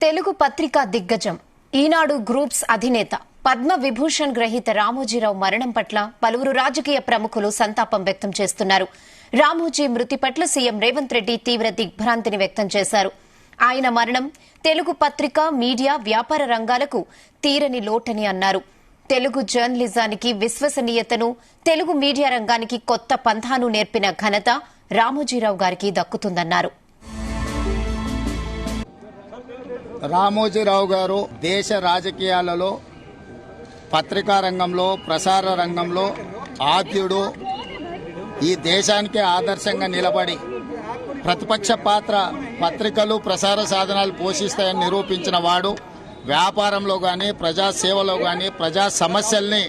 తెలుగు పత్రికా దిగ్గజం ఈనాడు గ్రూప్స్ అధినేత పద్మ విభూషణ్ గ్రహీత రామోజీరావు మరణం పట్ల పలువురు రాజకీయ ప్రముఖులు సంతాపం వ్యక్తం చేస్తున్నారు. రామోజీ మృతి పట్ల సీఎం రేవంత్ రెడ్డి తీవ్ర దిగ్భ్రాంతిని వ్యక్తం చేశారు. ఆయన మరణం తెలుగు పత్రిక, మీడియా, వ్యాపార రంగాలకు తీరని లోటని అన్నారు. తెలుగు జర్నలిజానికి విశ్వసనీయతను, తెలుగు మీడియా రంగానికి కొత్త పంథాను నేర్పిన ఘనత రామోజీరావు గారికి దక్కుతుందన్నారు. రామోజీరావు గారు దేశ రాజకీయాలలో, పత్రికా రంగంలో, ప్రసార రంగంలో ఆద్యుడు. ఈ దేశానికి ఆదర్శంగా నిలబడి ప్రతిపక్ష పాత్ర పత్రికలు, ప్రసార సాధనాలు పోషిస్తాయని నిరూపించిన వాడు. వ్యాపారంలో గాని, ప్రజాసేవలో గాని ప్రజా సమస్యల్ని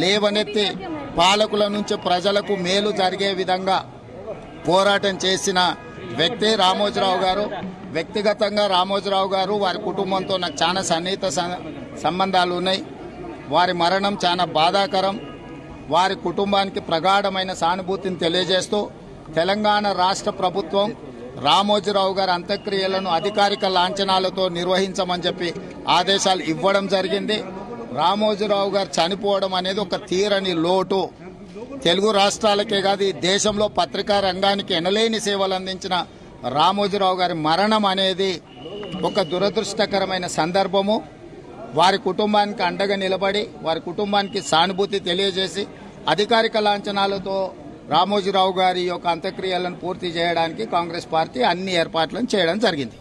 లేవనెత్తి పాలకుల నుంచి ప్రజలకు మేలు జరిగే విధంగా పోరాటం చేసిన వ్యక్తి రామోజీరావు గారు. వ్యక్తిగతంగా రామోజీరావు గారు, వారి కుటుంబంతో నాకు చాలా సన్నిహిత సంబంధాలు ఉన్నాయి. వారి మరణం చాలా బాధాకరం. వారి కుటుంబానికి ప్రగాఢమైన సానుభూతిని తెలియజేస్తూ తెలంగాణ రాష్ట్ర ప్రభుత్వం రామోజీరావు గారి అంత్యక్రియలను అధికారిక లాంఛనాలతో నిర్వహించమని చెప్పి ఆదేశాలు ఇవ్వడం జరిగింది. రామోజీరావు గారు చనిపోవడం అనేది ఒక తీరని లోటు. తెలుగు రాష్ట్రాలకే కాదు, ఈ దేశంలో పత్రికా రంగానికి ఎనలేని సేవలు అందించిన రామోజీరావు గారి మరణం అనేది ఒక దురదృష్టకరమైన సందర్భము. వారి కుటుంబానికి అండగా నిలబడి, వారి కుటుంబానికి సానుభూతి తెలియజేసి అధికారిక లాంఛనాలతో రామోజీరావు గారి యొక్క అంత్యక్రియలను పూర్తి చేయడానికి కాంగ్రెస్ పార్టీ అన్ని ఏర్పాట్లను చేయడం జరిగింది.